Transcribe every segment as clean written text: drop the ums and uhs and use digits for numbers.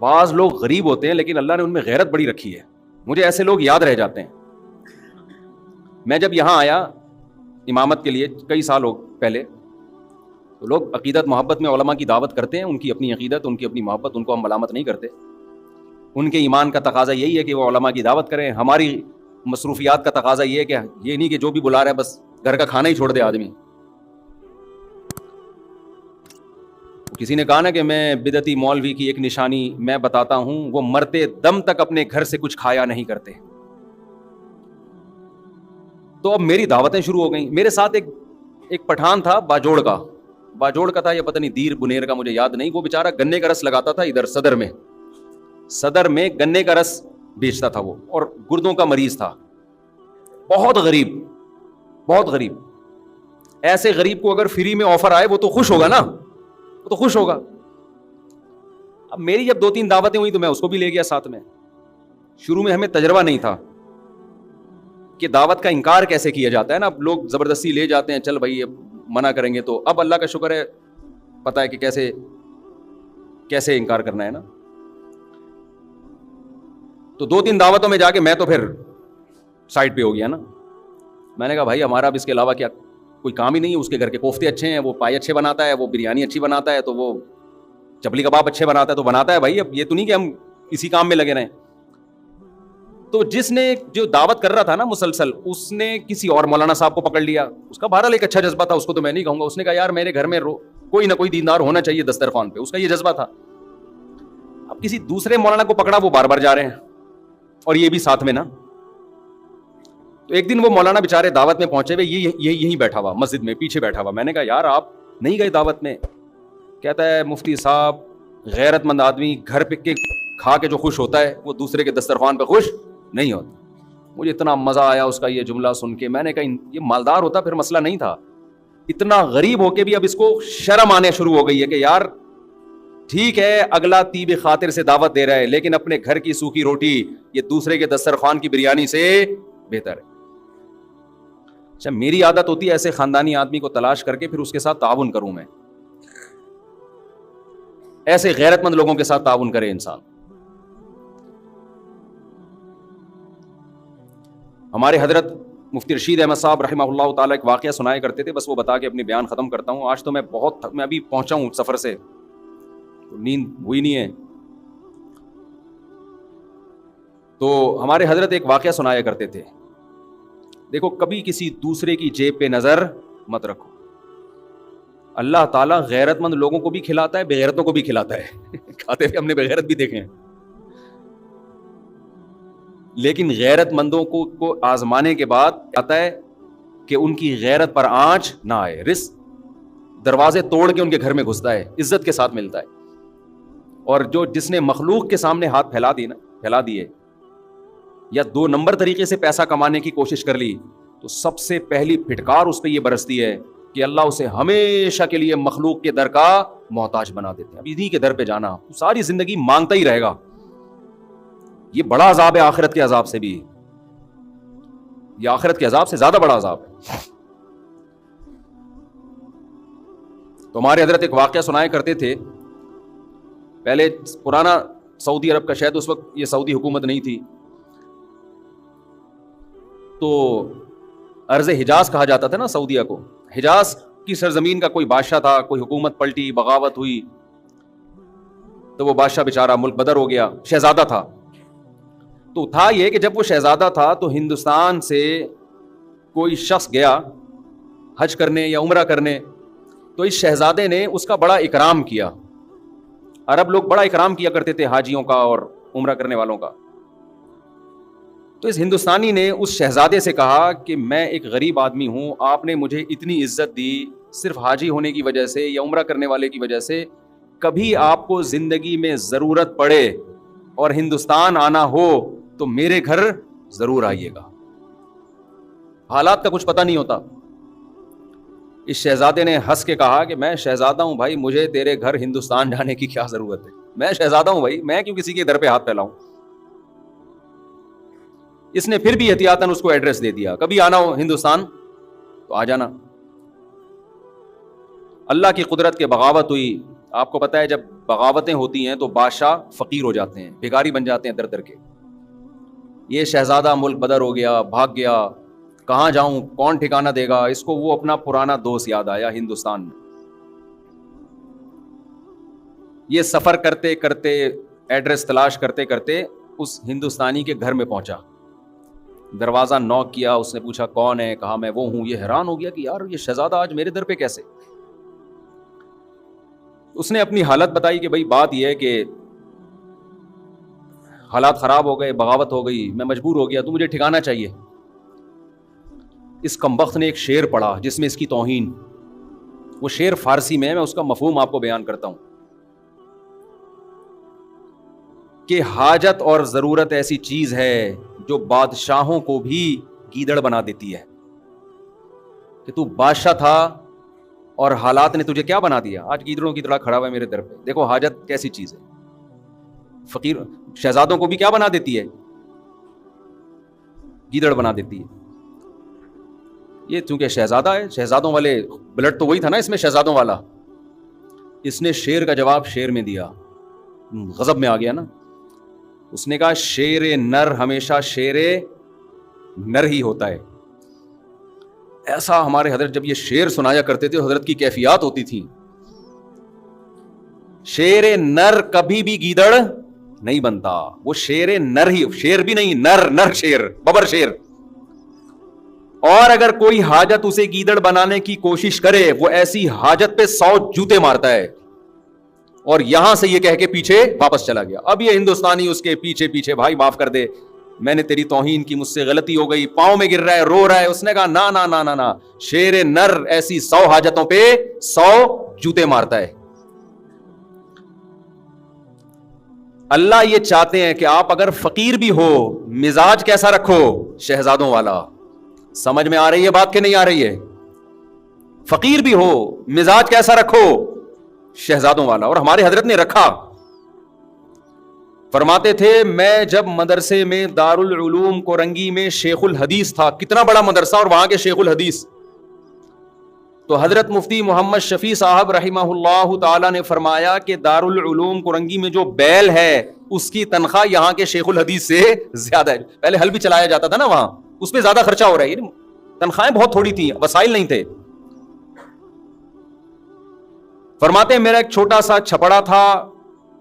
بعض لوگ غریب ہوتے ہیں لیکن اللہ نے ان میں غیرت بڑی رکھی ہے. مجھے ایسے لوگ یاد رہ جاتے ہیں. میں جب یہاں آیا امامت کے لیے کئی سال پہلے, تو لوگ عقیدت محبت میں علماء کی دعوت کرتے ہیں, ان کی اپنی عقیدت, ان کی اپنی محبت, ان کو ہم ملامت نہیں کرتے. ان کے ایمان کا تقاضا یہی ہے کہ وہ علماء کی دعوت کریں. ہماری مصروفیات کا تقاضا یہ ہے کہ یہ نہیں کہ جو بھی بلا رہا ہے بس گھر کا کھانا ہی چھوڑ دے آدمی. کسی نے کہا نا کہ میں بدعتی مولوی کی ایک نشانی میں بتاتا ہوں, وہ مرتے دم تک اپنے گھر سے کچھ کھایا نہیں کرتے. تو اب میری دعوتیں شروع ہو گئیں. میرے ساتھ ایک پٹھان تھا, باجوڑ کا تھا یا پتہ نہیں دیر بنیر کا, مجھے یاد نہیں. وہ بیچارہ گنے کا رس لگاتا تھا ادھر صدر میں گنے کا رس بیچتا تھا وہ, اور گردوں کا مریض تھا. بہت غریب. ایسے غریب کو اگر فری میں آفر آئے وہ تو خوش ہوگا نا, وہ تو خوش ہوگا. اب میری جب 2-3 دعوتیں ہوئی تو میں اس کو بھی لے گیا ساتھ میں. شروع میں ہمیں تجربہ نہیں تھا کہ دعوت کا انکار کیسے کیا جاتا ہے نا. اب لوگ زبردستی لے جاتے ہیں, چل بھائی منع کریں گے. تو اب اللہ کا شکر ہے پتہ ہے کہ کیسے انکار کرنا ہے نا. تو 2-3 دعوتوں میں جا کے میں تو پھر سائڈ پہ ہو گیا نا. میں نے کہا بھائی ہمارا اب اس کے علاوہ کیا کوئی کام ہی نہیں ہے. اس کے گھر کے کوفتے اچھے ہیں, وہ پائے اچھے بناتا ہے, وہ بریانی اچھی بناتا ہے, تو وہ چپلی کباب اچھے بناتا ہے, تو بناتا ہے بھائی. اب یہ تو نہیں کہ ہم اسی کام میں لگے رہیں. تو جس نے جو دعوت کر رہا تھا نا مسلسل, اس نے کسی اور مولانا صاحب کو پکڑ لیا. اس کا بہرحال ایک اچھا جذبہ تھا, اس کو تو میں نہیں کہوں گا. اس نے کہا یار میرے گھر میں کوئی نہ کوئی دیندار ہونا چاہیے دسترخوان پہ. اس کا یہ جذبہ تھا. اب کسی دوسرے مولانا کو پکڑا, وہ بار بار جا رہے ہیں اور یہ بھی ساتھ میں نا. تو ایک دن وہ مولانا بیچارے دعوت میں پہنچے ہوئے, یہیں بیٹھا ہوا مسجد میں پیچھے بیٹھا ہوا. میں نے کہا یار آپ نہیں گئے دعوت میں؟ کہتا ہے مفتی صاحب غیرت مند آدمی گھر پہ کے کھا کے جو خوش ہوتا ہے وہ دوسرے کے دسترخوان پہ خوش نہیں ہوتا. مجھے اتنا مزہ آیا اس کا یہ جملہ سن کے. میں نے کہا یہ مالدار ہوتا پھر مسئلہ نہیں تھا. اتنا غریب ہو کے بھی اب اس کو شرم آنے شروع ہو گئی ہے کہ یار ٹھیک ہے اگلا طیب خاطر سے دعوت دے رہا ہے, لیکن اپنے گھر کی سوکھی روٹی یہ دوسرے کے دسترخوان کی بریانی سے بہتر ہے. اچھا میری عادت ہوتی ہے ایسے خاندانی آدمی کو تلاش کر کے پھر اس کے ساتھ تعاون کروں. میں ایسے غیرت مند لوگوں کے ساتھ تعاون کرے انسان. ہمارے حضرت مفتی رشید احمد صاحب رحمہ اللہ تعالیٰ ایک واقعہ سنایا کرتے تھے, بس وہ بتا کے اپنی بیان ختم کرتا ہوں. آج تو میں ابھی پہنچا ہوں سفر سے, نیند ہوئی نہیں ہے. تو ہمارے حضرت ایک واقعہ سنایا کرتے تھے. دیکھو کبھی کسی دوسرے کی جیب پہ نظر مت رکھو. اللہ تعالیٰ غیرت مند لوگوں کو بھی کھلاتا ہے, بے غیرتوں کو بھی کھلاتا ہے. کھاتے ہوئے ہم نے بے غیرت بھی دیکھے ہیں, لیکن غیرت مندوں کو آزمانے کے بعد آتا ہے کہ ان کی غیرت پر آنچ نہ آئے. رزق دروازے توڑ کے ان کے گھر میں گھستا ہے, عزت کے ساتھ ملتا ہے. اور جس نے مخلوق کے سامنے ہاتھ پھیلا دیے یا 2 نمبر طریقے سے پیسہ کمانے کی کوشش کر لی, تو سب سے پہلی پھٹکار اس پہ یہ برستی ہے کہ اللہ اسے ہمیشہ کے لیے مخلوق کے در کا محتاج بنا دیتے ہیں. اب انہی کے در پہ جانا, تو ساری زندگی مانگتا ہی رہے گا. یہ بڑا عذاب ہے آخرت کے عذاب سے بھی. یہ آخرت کے عذاب سے زیادہ بڑا عذاب ہے. تو ہمارے حضرت ایک واقعہ سنایا کرتے تھے. پہلے پرانا سعودی عرب کا, شاید اس وقت یہ سعودی حکومت نہیں تھی, تو ارض حجاز کہا جاتا تھا نا سعودیہ کو. حجاز کی سرزمین کا کوئی بادشاہ تھا, کوئی حکومت پلٹی, بغاوت ہوئی, تو وہ بادشاہ بیچارہ ملک بدر ہو گیا. شہزادہ تھا. تو تھا یہ کہ جب وہ شہزادہ تھا تو ہندوستان سے کوئی شخص گیا حج کرنے یا عمرہ کرنے, تو اس شہزادے نے اس کا بڑا اکرام کیا. عرب لوگ بڑا اکرام کیا کرتے تھے حاجیوں کا اور عمرہ کرنے والوں کا. تو اس ہندوستانی نے اس شہزادے سے کہا کہ میں ایک غریب آدمی ہوں, آپ نے مجھے اتنی عزت دی صرف حاجی ہونے کی وجہ سے یا عمرہ کرنے والے کی وجہ سے, کبھی آپ کو زندگی میں ضرورت پڑے اور ہندوستان آنا ہو تو میرے گھر ضرور آئیے گا. حالات کا کچھ پتہ نہیں ہوتا. اس شہزادے نے ہنس کے کہا کہ میں شہزادہ ہوں بھائی, مجھے تیرے گھر ہندوستان جانے کی کیا ضرورت ہے, میں شہزادہ ہوں بھائی, میں کیوں کسی کے در پہ ہاتھ پھیلاؤں. اس نے پھر بھی احتیاطاً اس کو ایڈریس دے دیا, کبھی آنا ہو ہندوستان تو آ جانا. اللہ کی قدرت کے بغاوت ہوئی, آپ کو پتہ ہے جب بغاوتیں ہوتی ہیں تو بادشاہ فقیر ہو جاتے ہیں, بھکاری بن جاتے ہیں در در کے. یہ شہزادہ ملک بدر ہو گیا, بھاگ گیا, کہاں جاؤں, کون ٹھکانہ دے گا اس کو. وہ اپنا پرانا دوست یاد آیا ہندوستان میں. یہ سفر کرتے کرتے, ایڈریس تلاش کرتے کرتے اس ہندوستانی کے گھر میں پہنچا. دروازہ نوک کیا, اس نے پوچھا کون ہے, کہا میں وہ ہوں. یہ حیران ہو گیا کہ یار یہ شہزادہ آج میرے در پہ کیسے. اس نے اپنی حالت بتائی کہ بھائی بات یہ ہے کہ حالات خراب ہو گئے, بغاوت ہو گئی, میں مجبور ہو گیا, تو مجھے ٹھکانہ چاہیے. اس کمبخت نے ایک شعر پڑھا جس میں اس کی توہین. وہ شعر فارسی میں اس کا مفہوم آپ کو بیان کرتا ہوں کہ حاجت اور ضرورت ایسی چیز ہے جو بادشاہوں کو بھی گیدڑ بنا دیتی ہے. کہ تو بادشاہ تھا اور حالات نے تجھے کیا بنا دیا, آج گیدڑوں کی طرح کھڑا ہوا ہے میرے در پہ. دیکھو حاجت کیسی چیز ہے. فقیر شہزادوں کو بھی کیا بنا دیتی ہے, گیدڑ بنا دیتی ہے. یہ چونکہ شہزادہ ہے, شہزادوں والے بلڈ تو وہی تھا نا اس میں, شہزادوں والا. اس نے شیر کا جواب شیر میں دیا, غضب میں آ گیا نا. اس نے کہا شیر نر ہمیشہ شیر نر ہی ہوتا ہے. ایسا ہمارے حضرت جب یہ شعر سنایا کرتے تھے حضرت کی کیفیات ہوتی تھی. شیر نر کبھی بھی گیدڑ نہیں بنتا, وہ شیر نر ہی, شیر بھی نہیں, نر نر شیر, ببر شیر. اور اگر کوئی حاجت اسے گیدڑ بنانے کی کوشش کرے وہ ایسی حاجت پہ 100 جوتے مارتا ہے. اور یہاں سے یہ کہہ کے پیچھے واپس چلا گیا. اب یہ ہندوستانی اس کے پیچھے پیچھے, بھائی معاف کر دے, میں نے تیری توہین کی, مجھ سے غلطی ہو گئی, پاؤں میں گر رہا ہے, رو رہا ہے. اس نے کہا نا نا نا نا نا, شیر نر ایسی 100 حاجتوں پہ 100 جوتے مارتا ہے. اللہ یہ چاہتے ہیں کہ آپ اگر فقیر بھی ہو مزاج کیسا رکھو, شہزادوں والا. سمجھ میں آ رہی ہے بات کہ نہیں آ رہی ہے؟ فقیر بھی ہو مزاج کیسا رکھو, شہزادوں والا. اور ہمارے حضرت نے رکھا. فرماتے تھے میں جب مدرسے میں دارالعلوم کورنگی میں شیخ الحدیث تھا, کتنا بڑا مدرسہ اور وہاں کے شیخ الحدیث, تو حضرت مفتی محمد شفیع صاحب رحمہ اللہ تعالی نے فرمایا کہ دارالعلوم کورنگی میں جو بیل ہے اس کی تنخواہ یہاں کے شیخ الحدیث سے زیادہ ہے. پہلے حل بھی چلایا جاتا تھا نا وہاں, اس پہ زیادہ خرچہ ہو رہا ہے. تنخواہیں بہت تھوڑی تھیں, وسائل نہیں تھے. فرماتے ہیں میرا ایک چھوٹا سا چھپڑا تھا.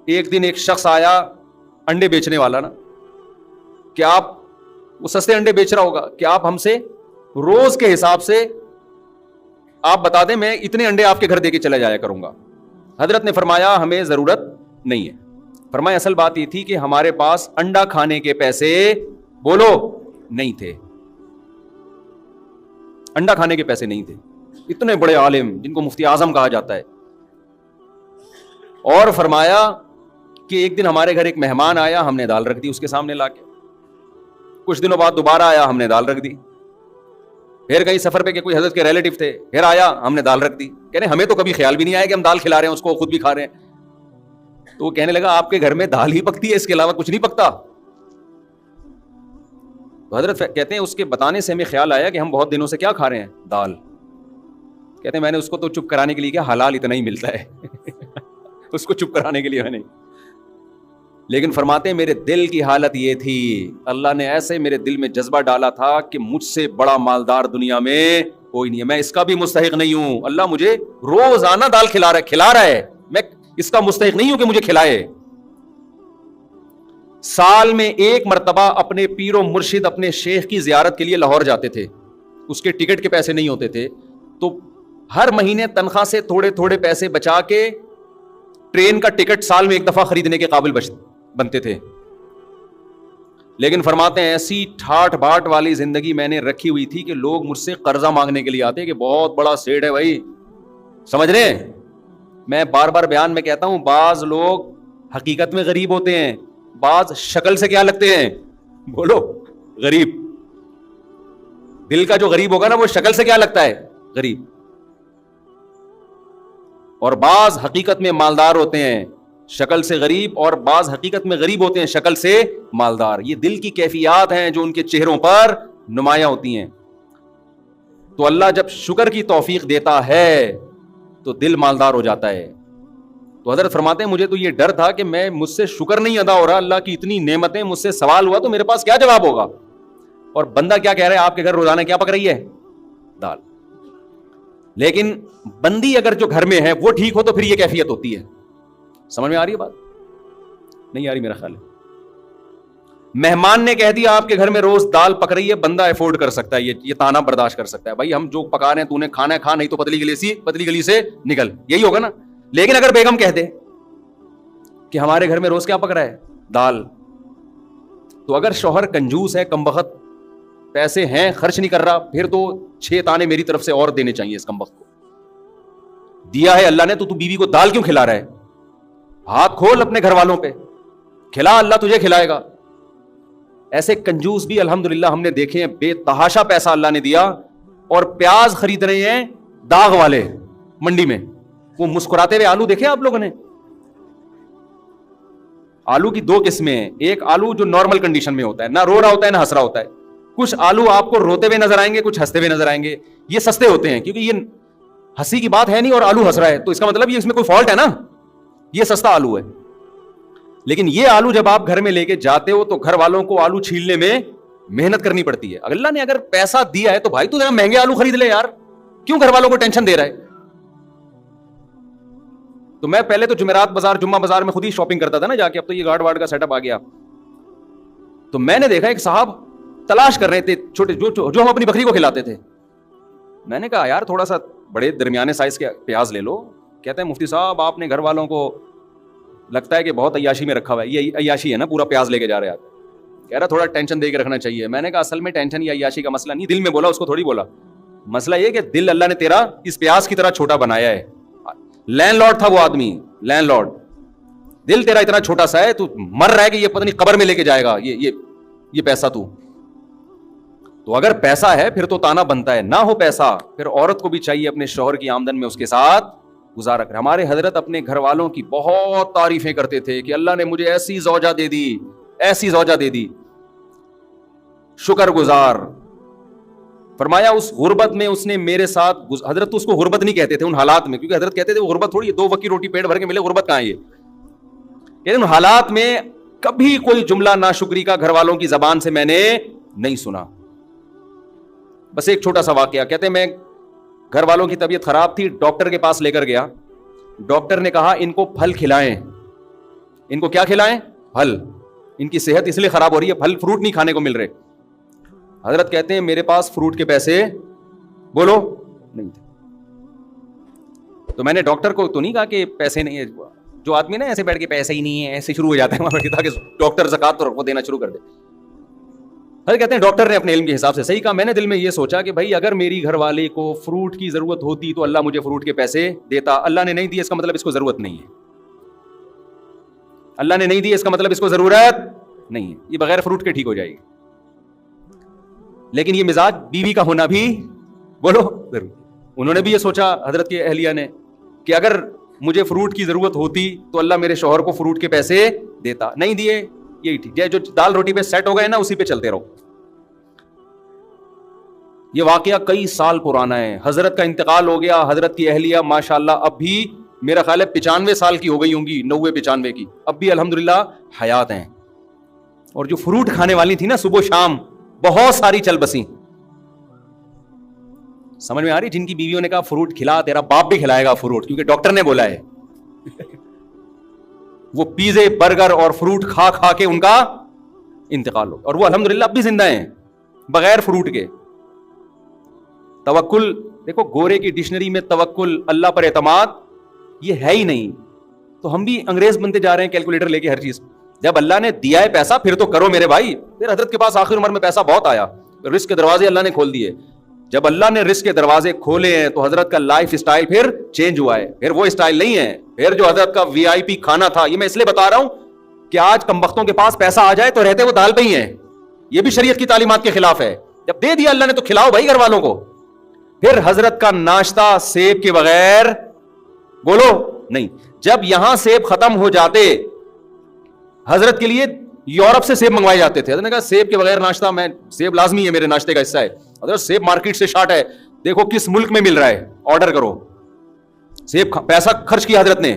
ایک دن ایک شخص آیا, انڈے بیچنے والا نا, کہ آپ, وہ سستے انڈے بیچ رہا ہوگا, کہ آپ ہم سے روز کے حساب سے آپ بتا دیں, میں اتنے انڈے آپ کے گھر دے کے چلا جایا کروں گا. حضرت نے فرمایا ہمیں ضرورت نہیں ہے. فرمایا اصل بات یہ تھی کہ ہمارے پاس انڈا کھانے کے پیسے بولو نہیں تھے, انڈا کھانے کے پیسے نہیں تھے. اتنے بڑے عالم جن کو مفتی اعظم کہا جاتا ہے. اور فرمایا کہ ایک دن ہمارے گھر ایک مہمان آیا, ہم نے دال رکھ دی اس کے سامنے لا کے. کچھ دنوں بعد دوبارہ آیا, ہم نے دال رکھ دی. پھر کہیں سفر پہ کہ کوئی حضرت کے ریلیٹو تھے, پھر آیا, ہم نے دال رکھ دی. کہنے ہمیں تو کبھی خیال بھی نہیں آیا کہ ہم دال کھلا رہے ہیں اس کو, خود بھی کھا رہے ہیں. تو وہ کہنے لگا آپ کے گھر میں دال ہی پکتی ہے, اس کے علاوہ کچھ نہیں پکتا. تو حضرت کہتے ہیں اس کے بتانے سے ہمیں خیال آیا کہ ہم بہت دنوں سے کیا کھا رہے ہیں, دال. کہتے ہیں میں نے اس کو تو چپ کرانے کے لیے کیا, حلال اتنا ہی ملتا ہے اس کو چپ کرانے کے لیے میں نہیں. لیکن فرماتے ہیں میرے دل کی حالت یہ تھی, اللہ نے ایسے میرے دل میں جذبہ ڈالا تھا کہ مجھ سے بڑا مالدار دنیا میں کوئی نہیں ہے, میں اس کا بھی مستحق نہیں ہوں. اللہ مجھے روزانہ دال کھلا رہا ہے, میں اس کا مستحق نہیں ہوں کہ مجھے کھلائے. سال میں ایک مرتبہ اپنے پیر و مرشد اپنے شیخ کی زیارت کے لیے لاہور جاتے تھے. اس کے ٹکٹ کے پیسے نہیں ہوتے تھے, تو ہر مہینے تنخواہ سے تھوڑے تھوڑے پیسے بچا کے ٹرین کا ٹکٹ سال میں ایک دفعہ خریدنے کے قابل بنتے تھے. لیکن فرماتے ہیں ایسی ٹھاٹ باٹ والی زندگی میں نے رکھی ہوئی تھی کہ لوگ مجھ سے قرضہ مانگنے کے لیے آتے کہ بہت بڑا سیٹ ہے بھائی, سمجھ رہے ہیں. میں بار بار بیان میں کہتا ہوں, بعض لوگ حقیقت میں غریب ہوتے ہیں, بعض شکل سے کیا لگتے ہیں, بولو غریب. دل کا جو غریب ہوگا نا وہ شکل سے کیا لگتا ہے, غریب. اور بعض حقیقت میں مالدار ہوتے ہیں, شکل سے غریب, اور بعض حقیقت میں غریب ہوتے ہیں, شکل سے مالدار. یہ دل کی کیفیات ہیں جو ان کے چہروں پر نمایاں ہوتی ہیں. تو اللہ جب شکر کی توفیق دیتا ہے تو دل مالدار ہو جاتا ہے. تو حضرت فرماتے ہیں مجھے تو یہ ڈر تھا کہ میں مجھ سے شکر نہیں ادا ہو رہا، اللہ کی اتنی نعمتیں، مجھ سے سوال ہوا تو میرے پاس کیا جواب ہوگا. اور بندہ کیا کہہ رہا ہے، آپ کے گھر روزانہ کیا پک رہی ہے؟ دال. لیکن بندی اگر جو گھر میں ہے وہ ٹھیک ہو تو پھر یہ کیفیت ہوتی ہے. سمجھ میں آ رہی ہے بات؟ نہیں آ رہی میرا خیال ہے. مہمان نے کہہ دیا آپ کے گھر میں روز دال پک رہی ہے، بندہ افورڈ کر سکتا ہے، یہ تانا برداشت کر سکتا ہے، بھائی ہم جو پکا رہے ہیں تو نے کھانا ہے کھا، نہیں تو پتلی گلی سے نکل، یہی ہوگا نا. لیکن اگر بیگم کہہ دے کہ ہمارے گھر میں روز کیا پک رہا ہے؟ دال، تو اگر شوہر کنجوس ہے، کم بخت پیسے ہیں خرچ نہیں کر رہا، پھر تو 6 تانے میری طرف سے اور دینے چاہیے اس کم بخت کو. دیا ہے اللہ نے تو بیوی کو دال کیوں کھلا رہا ہے؟ ہاتھ کھول اپنے گھر والوں پہ، کھلا، اللہ تجھے کھلائے گا. ایسے کنجوس بھی الحمدللہ ہم نے دیکھے ہیں، بے تحاشا پیسہ اللہ نے دیا اور پیاز خرید رہے ہیں داغ والے منڈی میں. وہ مسکراتے ہوئے آلو دیکھے آپ لوگوں نے؟ آلو کی 2 قسمیں ہیں، ایک آلو جو نارمل کنڈیشن میں ہوتا ہے، نہ رو رہا ہوتا ہے نہ ہنس رہا ہوتا ہے. کچھ آلو آپ کو روتے ہوئے نظر آئیں گے، کچھ ہنستے ہوئے نظر آئیں گے. یہ سستے ہوتے ہیں کیونکہ یہ ہنسی کی بات ہے نہیں اور آلو ہنس رہا ہے، تو اس کا مطلب یہ اس میں کوئی فالٹ ہے نا، یہ سستا آلو ہے. لیکن یہ آلو جب آپ گھر میں لے کے جاتے ہو تو گھر والوں کو آلو چھیلنے میں محنت کرنی پڑتی ہے. اللہ نے اگر پیسہ دیا ہے تو بھائی تو ذرا مہنگے آلو خرید لے یار، کیوں گھر والوں کو ٹینشن دے رہا ہے؟ تو میں پہلے تو جمعرات بازار، جمعہ بازار میں خود ہی شاپنگ کرتا تھا نا جا کے، اب تو یہ گارڈ وارڈ کا سیٹ اپ آ گیا. تو میں نے دیکھا ایک صاحب تلاش کر رہے تھے چھوٹے جو ہم اپنی بکری کو کھلاتے تھے. میں نے کہا یار تھوڑا سا بڑے درمیانے سائز کے پیاز لے لو. کہتے ہیں مفتی صاحب آپ نے گھر والوں کو لگتا ہے کہ بہت عیاشی میں رکھا ہوا ہے. یہ عیاشی ہے نا، پورا پیاز لے کے جا رہے ہیں. کہہ رہا تھوڑا ٹینشن دے کے رکھنا چاہیے. میں نے کہا اصل میں ٹینشن یا عیاشی کا مسئلہ نہیں، دل میں بولا، اس کو تھوڑی بولا. مسئلہ یہ کہ دل اللہ نے تیرا اس پیاز کی طرح چھوٹا بنایا ہے. لینڈ لارڈ تھا وہ آدمی، لینڈ لارڈ، دل تیرا اتنا چھوٹا سا ہے، تو مر رہا ہے کہ یہ پتہ نہیں قبر میں لے کے جائے گا یہ پیسہ. تو اگر پیسہ ہے پھر تو تانا بنتا ہے، نہ ہو پیسہ پھر عورت کو بھی چاہیے اپنے شوہر کی آمدن میں اس کے ساتھ گزارا کرے. ہمارے حضرت اپنے گھر والوں کی بہت تعریفیں کرتے تھے کہ اللہ نے مجھے ایسی زوجہ دے دی، ایسی زوجہ دے دی، شکر گزار. فرمایا اس غربت میں اس نے میرے ساتھ، حضرت تو اس کو غربت نہیں کہتے تھے ان حالات میں، کیونکہ حضرت کہتے تھے وہ غربت تھوڑی ہے، 2 وقت کی روٹی پیٹ بھر کے ملے، غربت کہاں ہے یہ. لیکن ان حالات میں کبھی کوئی جملہ ناشکری کا گھر والوں کی زبان سے میں نے نہیں سنا. بس ایک چھوٹا سا واقعہ، کہتے ہیں میں گھر والوں کی طبیعت خراب تھی، ڈاکٹر کے پاس لے کر گیا. ڈاکٹر نے کہا ان کو پھل کھلائیں. ان کو کیا کھلائیں؟ پھل. ان کی صحت اس لیے خراب ہو رہی ہے، پھل فروٹ نہیں کھانے کو مل رہے. حضرت کہتے ہیں میرے پاس فروٹ کے پیسے بولو نہیں تھے. تو میں نے ڈاکٹر کو تو نہیں کہا کہ پیسے نہیں ہے، جو آدمی نا ایسے بیٹھ کے پیسے ہی نہیں ہے ایسے شروع ہو جاتا ہے وہاں بیٹھ کے، تاکہ ڈاکٹر زکات تو دینا شروع کر دے. حضرت کہتے ہیں ڈاکٹر نے اپنے علم کے حساب سے صحیح کہا. میں نے دل میں یہ سوچا کہ بھائی اگر میری گھر والے کو فروٹ کی ضرورت ہوتی تو اللہ مجھے فروٹ کے پیسے دیتا. اللہ نے نہیں دی، اس کا مطلب اس کو ضرورت نہیں ہے. اللہ نے نہیں دی، اس کا مطلب اس کو ضرورت نہیں ہے، یہ بغیر فروٹ کے ٹھیک ہو جائے گی. لیکن یہ مزاج بیوی کا ہونا بھی بولو ضرور. انہوں نے بھی یہ سوچا حضرت کے اہلیہ نے کہ اگر مجھے فروٹ کی ضرورت ہوتی تو اللہ میرے شوہر کو فروٹ کے پیسے دیتا. نہیں دیے، یہی ٹھیک ہے، جو دال روٹی پہ سیٹ ہو گئے نا اسی پہ چلتے رہو. یہ واقعہ کئی سال پرانا ہے. حضرت کا انتقال ہو گیا. حضرت کی اہلیہ ماشاءاللہ اب بھی میرا خیال ہے 95 سال کی ہو گئی ہوں گی، 90-95 کی، اب بھی الحمدللہ حیات ہیں. اور جو فروٹ کھانے والی تھی نا صبح شام، بہت ساری چل بسیں. سمجھ میں آ رہی؟ جن کی بیویوں نے کہا فروٹ کھلا، تیرا باپ بھی کھلائے گا فروٹ، کیونکہ ڈاکٹر نے بولا ہے. وہ پیزے برگر اور فروٹ کھا کھا کے ان کا انتقال ہو، اور وہ الحمدللہ اب بھی زندہ ہیں بغیر فروٹ کے. توکل دیکھو، گورے کی ڈکشنری میں توکل، اللہ پر اعتماد، یہ ہے ہی نہیں. تو ہم بھی انگریز بنتے جا رہے ہیں، کیلکولیٹر لے کے ہر چیز. جب اللہ نے دیا ہے پیسہ پھر تو کرو میرے بھائی. پھر حضرت کے پاس آخر عمر میں پیسہ بہت آیا، رزق کے دروازے اللہ نے کھول دیے. جب اللہ نے رزق کے دروازے کھولے ہیں تو حضرت کا لائف اسٹائل پھر چینج ہوا ہے. پھر وہ اسٹائل نہیں ہے، پھر جو حضرت کا VIP کھانا تھا. یہ میں اس لیے بتا رہا ہوں کہ آج کم بختوں کے پاس پیسہ آ جائے تو رہتے وہ دال پہ ہی ہیں. یہ بھی شریعت کی تعلیمات کے خلاف ہے. جب دے دیا اللہ نے تو کھلاؤ بھائی گھر والوں کو. پھر حضرت کا ناشتہ سیب کے بغیر بولو نہیں. جب یہاں سیب ختم ہو جاتے، حضرت کے لیے یورپ سے سیب منگوائے جاتے تھے. حضرت نے کہا سیب کے بغیر ناشتہ، میں سیب لازمی ہے، میرے ناشتے کا حصہ ہے. حضرت سیب مارکیٹ سے شارٹ ہے، دیکھو کس ملک میں مل رہا ہے، آرڈر کرو. سیب پیسہ خرچ کیا حضرت نے.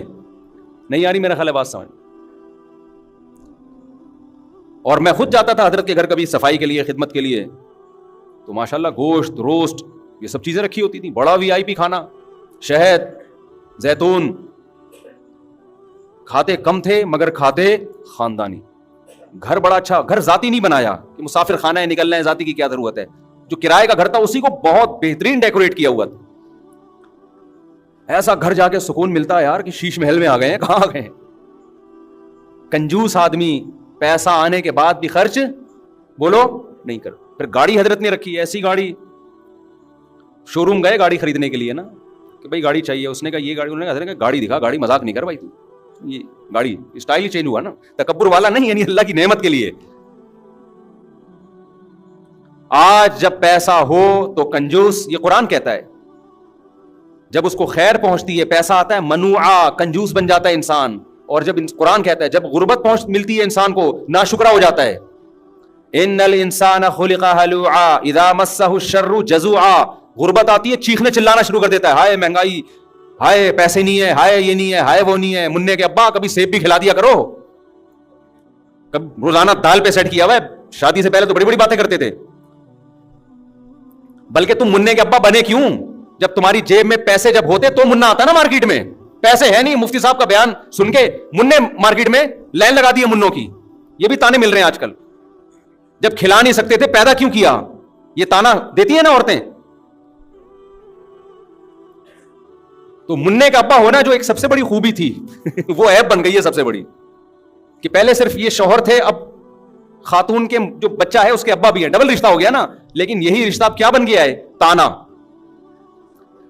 نہیں آ رہی میرا خیال ہے بات سمجھ. اور میں خود جاتا تھا حضرت کے گھر کبھی صفائی کے لیے, خدمت کے لیے, تو ماشاءاللہ گوشت, روسٹ, یہ سب چیزیں رکھی ہوتی تھیں, بڑا وی آئی پی کھانا, شہد, زیتون, کھاتے کم تھے مگر کھاتے خاندانی. گھر بڑا اچھا, گھر ذاتی نہیں بنایا کہ مسافر خانہ ہے, نکلنا ہے, ذاتی کی کیا ضرورت ہے. جو کرائے کا گھر تھا اسی کو بہت بہترین ڈیکوریٹ کیا ہوا تھا. ایسا گھر جا کے سکون ملتا ہے یار کہ شیش محل میں آ گئے ہیں. کہاں آ گئے ہیں؟ کنجوس آدمی پیسہ آنے کے بعد بھی خرچ بولو نہیں کر. پھر گاڑی حضرت نے رکھی, ایسی گاڑی, شو روم گئے گاڑی خریدنے کے لیے نا, کہ بھائی گاڑی چاہیے. اس نے کہا یہ گاڑی, انہوں نے کہا حضرت نے گاڑی دکھا, گاڑی مذاق نہیں کر بھائی تو, یہ گاڑی اسٹائل ہی چینج ہوا نا, تکبر والا نہیں, یعنی اللہ کی نعمت کے لیے. آج جب پیسہ ہو تو کنجوس, یہ قرآن کہتا ہے, جب اس کو خیر پہنچتی ہے, پیسہ آتا ہے, منوعا, کنجوس بن جاتا ہے انسان. اور جب قرآن کہتا ہے جب غربت ملتی ہے انسان کو, ناشکرا ہو جاتا ہے. ان الانسان خلق ہلوعا اذا مسہ الشر جزوعا. غربت آتی ہے, چیخنے چلانا شروع کر دیتا ہے, ہائے مہنگائی, ہائے پیسے نہیں ہے, ہائے یہ نہیں ہے, ہائے وہ نہیں ہے. منع کے ابا کبھی سیب بھی کھلا دیا کرو, کبھی روزانہ دال پہ سیٹ کیا ہوا ہے, شادی سے پہلے تو بڑی بڑی باتیں کرتے تھے. بلکہ تم منع کے ابا بنے کیوں؟ جب تمہاری جیب میں پیسے جب ہوتے تو منع آتا نا مارکیٹ میں. پیسے ہے نہیں, مفتی صاحب کا بیان سن کے منع مارکیٹ میں لائن لگا دی ہے منوں کی. یہ بھی تانے مل رہے ہیں آج کل. جب کھلا نہیں سکتے تھے پیدا کیوں کیا, یہ تانا دیتی ہیں نا عورتیں. تو منع کا ابا ہونا جو ایک سب سے بڑی خوبی تھی وہ عیب بن گئی ہے سب سے بڑی, کہ پہلے صرف یہ شوہر تھے, اب خاتون کے جو بچہ ہے اس کے ابا بھی ہے, ڈبل رشتہ ہو گیا نا. لیکن یہی رشتہ اب کیا بن گیا ہے, تانا.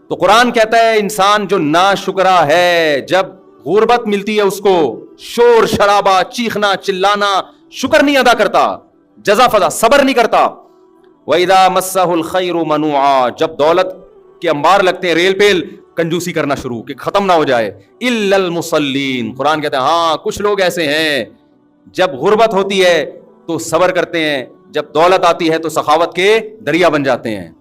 تو قرآن کہتا ہے انسان جو ناشکرا ہے, جب غربت ملتی ہے اس کو شور شرابہ, چیخنا چلانا, شکر نہیں ادا کرتا, جزا فضا صبر نہیں کرتا. وَإِذَا مَسَّهُ الْخَيْرُ مَنُوعًا, جب دولت کے انبار لگتے ہیں, ریل پیل, کنجوسی کرنا شروع کہ ختم نہ ہو جائے. إِلَّا الْمُصَلِّينَ, قرآن کہتا ہے ہاں کچھ لوگ ایسے ہیں جب غربت ہوتی ہے تو صبر کرتے ہیں, جب دولت آتی ہے تو سخاوت کے دریا بن جاتے ہیں.